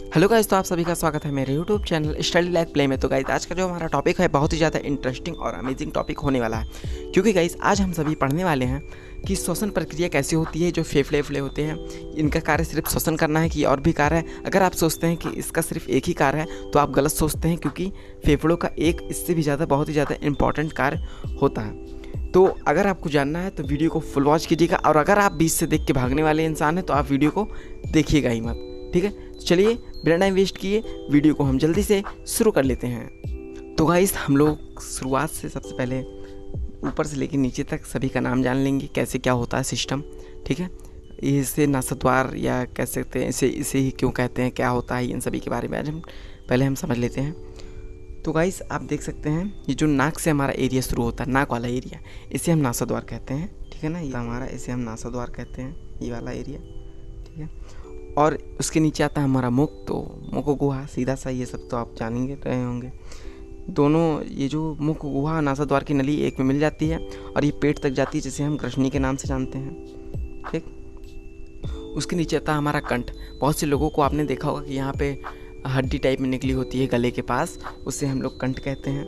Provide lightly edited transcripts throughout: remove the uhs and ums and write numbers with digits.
Hello guys, तो आप सभी का स्वागत है मेरे YouTube channel study like play में। तो गाइस, आज का जो हमारा टॉपिक है बहुत ही ज़्यादा इंटरेस्टिंग और अमेजिंग टॉपिक होने वाला है, क्योंकि गाइस आज हम सभी पढ़ने वाले हैं कि श्वसन प्रक्रिया कैसे होती है। जो फेफड़े होते हैं, इनका कार्य सिर्फ श्वसन करना है कि और भी कार्य है। अगर आप सोचते हैं कि इसका सिर्फ एक ही कार्य है तो आप गलत सोचते हैं, क्योंकि फेफड़ों का एक इससे भी ज़्यादा बहुत ही ज़्यादा इंपॉर्टेंट कार्य होता है। तो अगर आपको जानना है तो वीडियो को फुल वॉच कीजिएगा, और अगर आप बीच से देख के भागने वाले इंसान हैं तो आप वीडियो को देखिएगा ही मत, ठीक है। चलिए बिना टाइम वेस्ट किए वीडियो को हम जल्दी से शुरू कर लेते हैं। तो गाइस, हम लोग शुरुआत से सबसे पहले ऊपर से लेकर नीचे तक सभी का नाम जान लेंगे, कैसे क्या होता है सिस्टम, ठीक है। इसे नासाद्वार या कह सकते हैं, इसे ही क्यों कहते हैं, क्या होता है, इन सभी के बारे में आज हम समझ लेते हैं। तो गाइस, आप देख सकते हैं ये जो नाक से हमारा एरिया शुरू होता है, नाक वाला एरिया, इसे हम नासाद्वार कहते हैं, ठीक है ना। ये हमारा, इसे हम नासाद्वार कहते हैं, ये वाला एरिया, ठीक है। और उसके नीचे आता है हमारा मुख, तो मुख गुहा सीधा सा, ये सब तो आप जानेंगे रहे होंगे। दोनों ये जो मुख गुहा नासाद्वार की नली एक में मिल जाती है और ये पेट तक जाती है, जिसे हम ग्रसनी के नाम से जानते हैं, ठीक। उसके नीचे आता है हमारा कंठ। बहुत से लोगों को आपने देखा होगा कि यहाँ पे हड्डी टाइप में निकली होती है गले के पास, उससे हम लोग कंठ कहते हैं।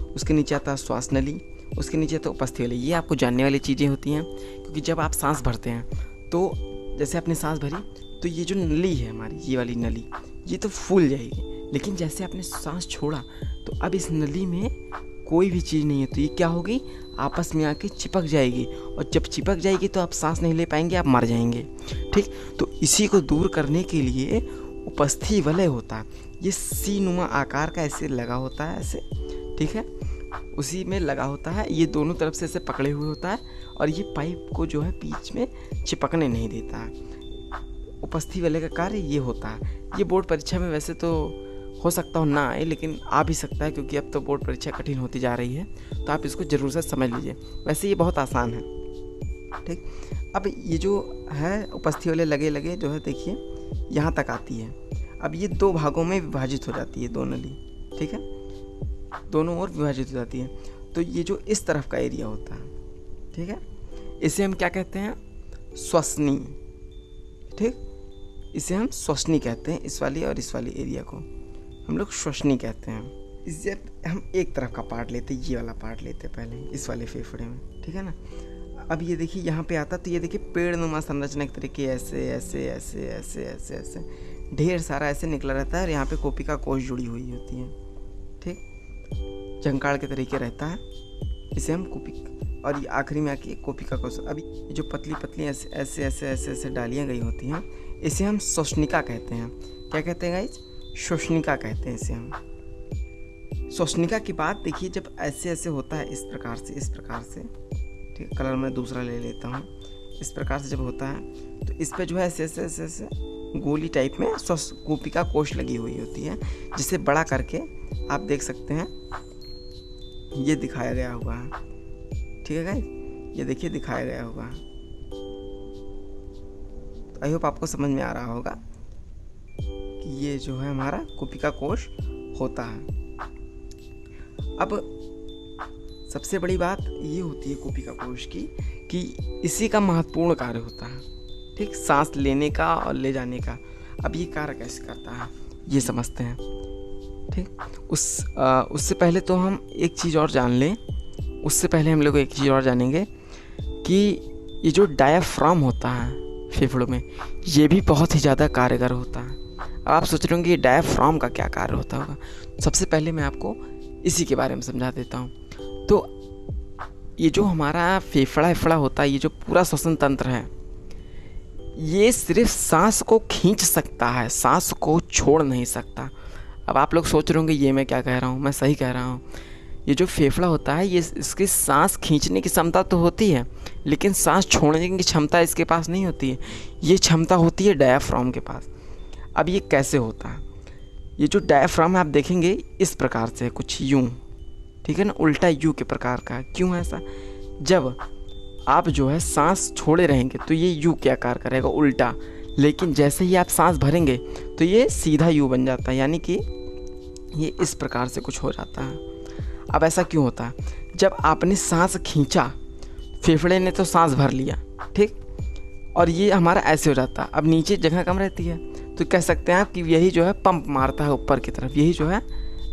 उसके नीचे आता है श्वास नली, उसके नीचे तो उपस्थि नली। ये आपको जानने वाली चीज़ें होती हैं, क्योंकि जब आप सांस भरते हैं तो जैसे आपने सांस भरी तो ये जो नली है हमारी, ये वाली नली, ये तो फूल जाएगी। लेकिन जैसे आपने सांस छोड़ा तो अब इस नली में कोई भी चीज़ नहीं है, तो ये क्या होगी, आपस में आके चिपक जाएगी, और जब चिपक जाएगी तो आप सांस नहीं ले पाएंगे, आप मर जाएंगे, ठीक। तो इसी को दूर करने के लिए उपस्थि वलय होता है। ये सी नुमा आकार का ऐसे लगा होता है, ऐसे, ठीक है, उसी में लगा होता है। ये दोनों तरफ से ऐसे पकड़े हुए होता है, और ये पाइप को जो है बीच में चिपकने नहीं देता है। उपस्थि वलय का कार्य ये होता है। ये बोर्ड परीक्षा में वैसे तो हो सकता हो ना आए, लेकिन आ भी सकता है, क्योंकि अब तो बोर्ड परीक्षा कठिन होती जा रही है, तो आप इसको ज़रूर से समझ लीजिए। वैसे ये बहुत आसान है, ठीक। अब ये जो है उपस्थि वलय लगे लगे जो है, देखिए यहाँ तक आती है। अब ये दो भागों में विभाजित हो जाती है, दो नली, ठीक है, दोनों ओर विभाजित हो जाती है। तो ये जो इस तरफ का एरिया होता है, ठीक है, इसे हम क्या कहते हैं, श्वसनी, ठीक। इसे हम श्वसनी कहते हैं, इस वाली और इस वाली एरिया को हम लोग श्वसनी कहते हैं। इससे हम एक तरफ का पार्ट लेते हैं, ये वाला पार्ट लेते हैं पहले इस वाले फेफड़े में, ठीक है ना। अब ये देखिए यहाँ पे आता, तो ये देखिए पेड़ नुमा संरचना के तरीके ऐसे ऐसे ऐसे ऐसे ऐसे ऐसे ढेर सारा ऐसे निकला रहता है, और यहाँ पे कोपिका कोश जुड़ी हुई होती है, ठीक, जंकाड़ के तरीके रहता है, इसे हम कोपिका, और ये आखिरी में आके कोपिका कोश। अभी जो पतली पतली ऐसे ऐसे ऐसे ऐसे ऐसे डालियाँ गई होती हैं, इसे हम श्वसनिका कहते हैं। क्या कहते हैं गाइस, श्वसनिका कहते हैं इसे हम। श्वसनिका की बात देखिए, जब ऐसे ऐसे होता है, इस प्रकार से, इस प्रकार से, ठीक, कलर मैं दूसरा ले लेता हूँ, इस प्रकार से जब होता है तो इस पे जो है ऐसे ऐसे ऐसे ऐसे गोली टाइप में कोपिका कोश लगी हुई होती है, जिसे बड़ा करके आप देख सकते हैं, ये दिखाया गया हुआ है, ठीक है गाइस, ये देखिए दिखाया गया हुआ है। तो आई होप आपको समझ में आ रहा होगा कि ये जो है हमारा कोपिका कोश होता है। अब सबसे बड़ी बात ये होती है कोपिका कोश की, कि इसी का महत्वपूर्ण कार्य होता है, ठीक, सांस लेने का और ले जाने का। अब ये कार्य कैसे करता है ये समझते हैं, ठीक। उससे पहले तो हम एक चीज़ और जान लें, उससे पहले हम लोग एक चीज़ और जानेंगे कि ये जो डायाफ्राम होता है फेफड़ों में, ये भी बहुत ही ज़्यादा कारगर होता है। अब आप सोच रहे होंगे ये डायाफ्राम का क्या कार्य होता होगा। सबसे पहले मैं आपको इसी के बारे में समझा देता हूँ। तो ये जो हमारा फेफड़ा होता है, ये जो पूरा श्वसन तंत्र है, ये सिर्फ सांस को खींच सकता है, सांस को छोड़ नहीं सकता। अब आप लोग सोच रहे होंगे ये मैं क्या कह रहा हूँ, मैं सही कह रहा हूँ। ये जो फेफड़ा होता है, ये इसकी सांस खींचने की क्षमता तो होती है, लेकिन सांस छोड़ने की क्षमता इसके पास नहीं होती है। ये क्षमता होती है डायाफ्राम के पास। अब ये कैसे होता है, ये जो डायाफ्राम है आप देखेंगे इस प्रकार से कुछ यूं, ठीक है ना, उल्टा यू के प्रकार का। क्यों है ऐसा, जब आप जो है सांस छोड़े रहेंगे तो ये यू के आकार करेगा, उल्टा, लेकिन जैसे ही आप सांस भरेंगे तो ये सीधा यू बन जाता है, यानी कि ये इस प्रकार से कुछ हो जाता है। अब ऐसा क्यों होता है, जब आपने सांस खींचा, फेफड़े ने तो सांस भर लिया, ठीक, और ये हमारा ऐसे हो जाता है। अब नीचे जगह कम रहती है, तो कह सकते हैं आप कि यही जो है पंप मारता है ऊपर की तरफ। यही जो है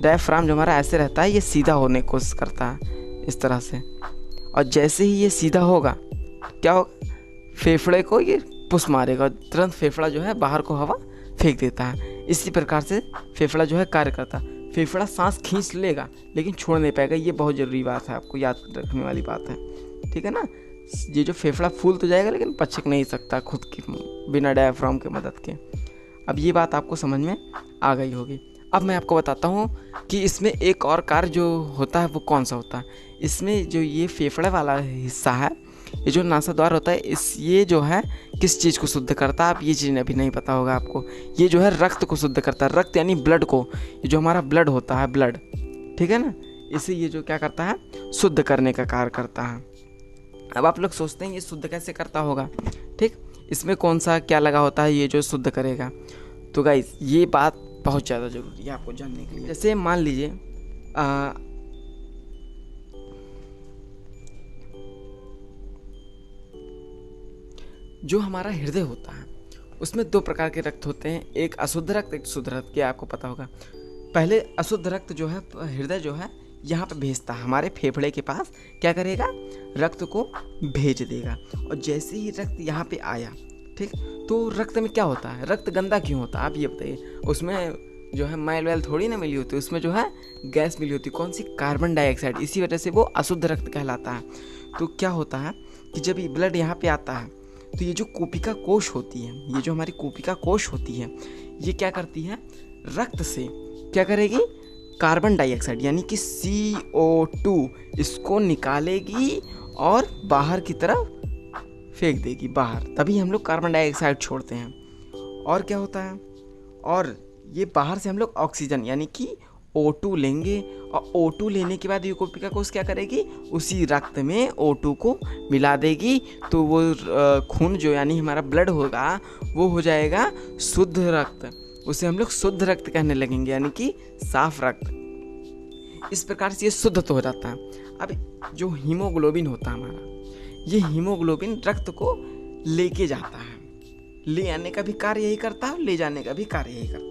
डायफ्राम जो हमारा ऐसे रहता है, ये सीधा होने की कोशिश करता है इस तरह से। और जैसे ही ये सीधा होगा क्या होगा, फेफड़े को ये पुश मारेगा, तुरंत फेफड़ा जो है बाहर को हवा फेंक देता है। इसी प्रकार से फेफड़ा जो है कार्य करता है। फेफड़ा सांस खींच लेगा लेकिन छोड़ नहीं पाएगा। ये बहुत ज़रूरी बात है, आपको याद रखने वाली बात है, ठीक है ना। ये जो फेफड़ा फूल तो जाएगा लेकिन पचक नहीं सकता खुद की बिना डायफ्राम की मदद के। अब ये बात आपको समझ में आ गई होगी। अब मैं आपको बताता हूँ कि इसमें एक और कार्य जो होता है वो कौन सा होता है। इसमें जो ये फेफड़े वाला हिस्सा है, ये जो नासाद्वार होता है, ये जो है किस चीज़ को शुद्ध करता है, आप ये चीज़ अभी नहीं पता होगा आपको। ये जो है रक्त को शुद्ध करता है। रक्त यानी ब्लड को, ये जो हमारा ब्लड होता है, ब्लड, ठीक है ना, इसे ये जो क्या करता है, शुद्ध करने का कार्य करता है। अब आप लोग सोचते हैं ये शुद्ध कैसे करता होगा, ठीक, इसमें कौन सा क्या लगा होता है ये जो शुद्ध करेगा। तो गाइस ये बात बहुत ज़्यादा ज़रूरी है आपको जानने के लिए। जैसे मान लीजिए जो हमारा हृदय होता है उसमें दो प्रकार के रक्त होते हैं, एक अशुद्ध रक्त, एक शुद्ध रक्त। क्या आपको पता होगा। पहले अशुद्ध रक्त जो है हृदय जो है यहाँ पे भेजता है, हमारे फेफड़े के पास क्या करेगा, रक्त को भेज देगा। और जैसे ही रक्त यहाँ पे आया, ठीक, तो रक्त में क्या होता है, रक्त गंदा क्यों होता है आप ये बताइए। उसमें जो है मैल वैल थोड़ी ना मिली होती, उसमें जो है गैस मिली होती, कौन सी, कार्बन डाइऑक्साइड। इसी वजह से वो अशुद्ध रक्त कहलाता है। तो क्या होता है कि जब ये ब्लड यहाँ पे आता है तो ये जो कोशिका कोश होती है, ये जो हमारी कोशिका कोश होती है, ये क्या करती है, रक्त से क्या करेगी, कार्बन डाइऑक्साइड यानी कि CO2 इसको निकालेगी और बाहर की तरफ फेंक देगी बाहर, तभी हम लोग कार्बन डाइऑक्साइड छोड़ते हैं। और क्या होता है, और ये बाहर से हम लोग ऑक्सीजन यानी कि O2 लेंगे, और O2 लेने के बाद ये कोशिका कोश क्या करेगी, उसी रक्त में O2 को मिला देगी। तो वो खून जो यानी हमारा ब्लड होगा वो हो जाएगा शुद्ध रक्त, उसे हम लोग शुद्ध रक्त कहने लगेंगे, यानी कि साफ रक्त। इस प्रकार से ये शुद्ध तो हो जाता है। अब जो हीमोग्लोबिन होता है हमारा, ये हीमोग्लोबिन रक्त को लेके जाता है, ले आने का भी कार्य यही करता है, ले जाने का भी कार्य यही करता है।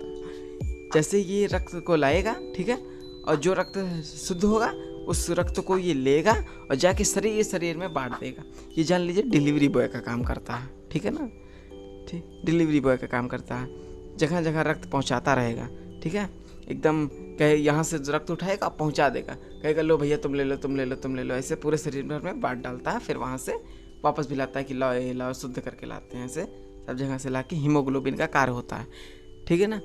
जैसे ये रक्त को लाएगा, ठीक है, और जो रक्त शुद्ध होगा उस रक्त को ये लेगा और जाके शरीर में बांट देगा। ये जान लीजिए डिलीवरी बॉय का काम करता है, ठीक है ना, ठीक, डिलीवरी बॉय का काम करता है, जगह जगह रक्त पहुंचाता रहेगा, ठीक है, एकदम कहे यहाँ से रक्त उठाएगा पहुंचा देगा, कहेगा लो भैया तुम ले लो तुम ले लो तुम ले लो, ऐसे पूरे शरीर भर में बांट डालता है। फिर वहाँ से वापस भी लाता है कि लाओ ये लाओ, शुद्ध करके लाते हैं, ऐसे सब जगह से ला के हीमोग्लोबिन का कार्य होता है, ठीक है ना।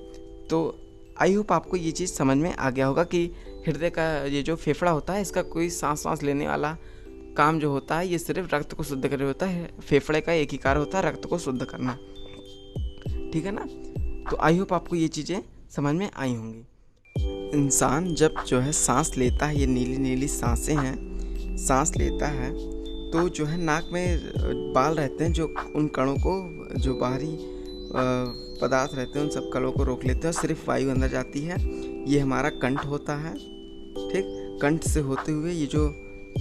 तो आई होप आपको ये चीज़ समझ में आ गया होगा कि हृदय का ये जो फेफड़ा होता है इसका कोई सांस लेने वाला काम जो होता है ये सिर्फ रक्त को शुद्ध करना होता है। फेफड़े का एक ही कार्य होता है, रक्त को शुद्ध करना, ठीक है ना। तो आई होप आपको ये चीज़ें समझ में आई होंगी। इंसान जब जो है सांस लेता है, ये नीली नीली सांसें हैं, सांस लेता है तो जो है नाक में बाल रहते हैं जो उन कणों को, जो बाहरी पदार्थ रहते हैं उन सब कणों को रोक लेते हैं, सिर्फ वायु अंदर जाती है। ये हमारा कंठ होता है, ठीक, कंठ से होते हुए ये जो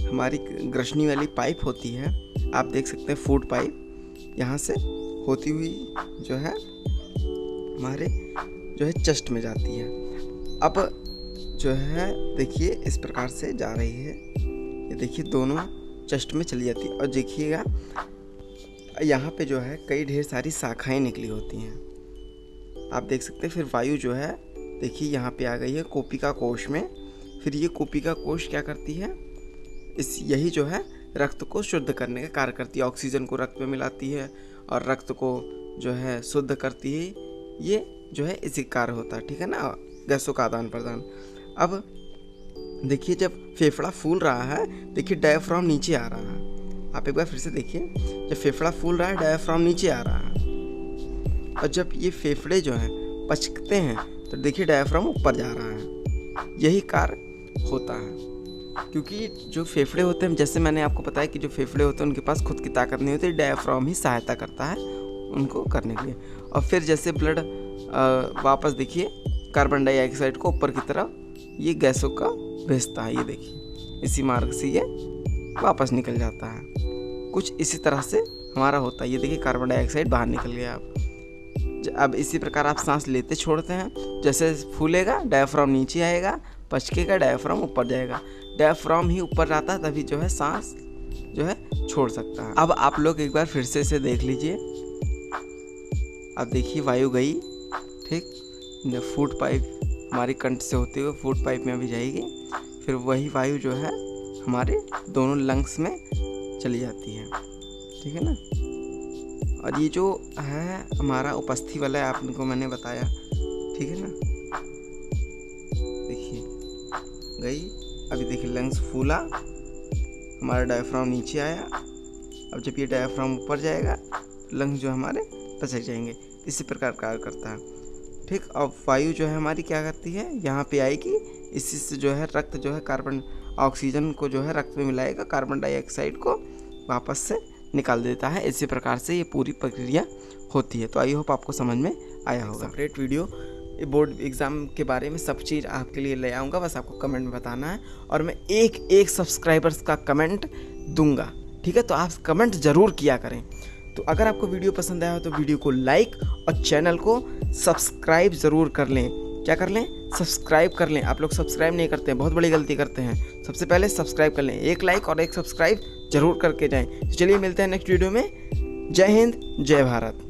हमारी ग्रसनी वाली पाइप होती है, आप देख सकते हैं फूड पाइप, यहाँ से होती हुई जो है हमारे जो है चेस्ट में जाती है। अब जो है देखिए इस प्रकार से जा रही है, ये देखिए दोनों चेस्ट में चली जाती है। और देखिएगा यहाँ पे जो है कई ढेर सारी शाखाएं निकली होती हैं, आप देख सकते हैं। फिर वायु जो है देखिए यहाँ पे आ गई है कोशिका कोश में। फिर ये कोशिका कोश क्या करती है, इस यही जो है रक्त को शुद्ध करने का कार्य करती है, ऑक्सीजन को रक्त में मिलाती है और रक्त को जो है शुद्ध करती है। ये जो है इसी कार्य होता है, ठीक है ना, गैसों का आदान प्रदान। अब देखिए जब फेफड़ा फूल रहा है, देखिए डायफ्राम नीचे आ रहा है, आप एक बार फिर से देखिए, जब फेफड़ा फूल रहा है डायफ्राम नीचे आ रहा है, और जब ये फेफड़े जो हैं पचकते हैं तो देखिए डायफ्राम ऊपर जा रहा है। यही कार्य होता है, क्योंकि जो फेफड़े होते हैं, जैसे मैंने आपको बताया कि जो फेफड़े होते हैं उनके पास खुद की ताकत नहीं होती, डायफ्राम ही सहायता करता है उनको करने के लिए। और फिर जैसे ब्लड वापस देखिए कार्बन डाइऑक्साइड को ऊपर की तरफ ये गैसों का भेजता है, ये देखिए इसी मार्ग से ये वापस निकल जाता है। कुछ इसी तरह से हमारा होता है, ये देखिए कार्बन डाइऑक्साइड बाहर निकल गया। आप अब इसी प्रकार आप सांस लेते छोड़ते हैं, जैसे फूलेगा डायफ्राम नीचे आएगा, पचकेगा डायफ्राम ऊपर जाएगा, डायफ्राम ही ऊपर जाता है तभी जो है सांस जो है छोड़ सकता है। अब आप लोग एक बार फिर से इसे देख लीजिए। अब देखिए वायु गई, ठीक, फूड पाइप हमारी कंठ से होते हुए फूड पाइप में भी जाएगी, फिर वही वायु जो है हमारे दोनों लंग्स में चली जाती है, ठीक है ना। और ये जो है हमारा उपस्थि वाला है, आपको मैंने बताया, ठीक है ना। देखिए गई, अभी देखिए लंग्स फूला, हमारा डायफ्राम नीचे आया। अब जब ये डायफ्राम ऊपर जाएगा लंग्स जो हमारे पचक जाएंगे। इसी प्रकार कार्य करता है, ठीक। अब वायु जो है हमारी क्या करती है, यहाँ पे आएगी, इसी से जो है रक्त जो है कार्बन ऑक्सीजन को जो है रक्त में मिलाएगा, कार्बन डाइऑक्साइड को वापस से निकाल देता है। इसी प्रकार से ये पूरी प्रक्रिया होती है। तो आई होप आपको समझ में आया होगा। सेपरेट वीडियो बोर्ड एग्ज़ाम के बारे में सब चीज़ आपके लिए ले आऊँगा, बस आपको कमेंट में बताना है और मैं एक सब्सक्राइबर्स का कमेंट दूंगा, ठीक है। तो आप कमेंट ज़रूर किया करें। तो अगर आपको वीडियो पसंद आया हो तो वीडियो को लाइक और चैनल को सब्सक्राइब ज़रूर कर लें। क्या कर लें? सब्सक्राइब कर लें। आप लोग सब्सक्राइब नहीं करते हैं, बहुत बड़ी गलती करते हैं। सबसे पहले सब्सक्राइब कर लें, एक लाइक और एक सब्सक्राइब जरूर करके जाएं। तो चलिए मिलते हैं नेक्स्ट वीडियो में। जय हिंद, जय भारत।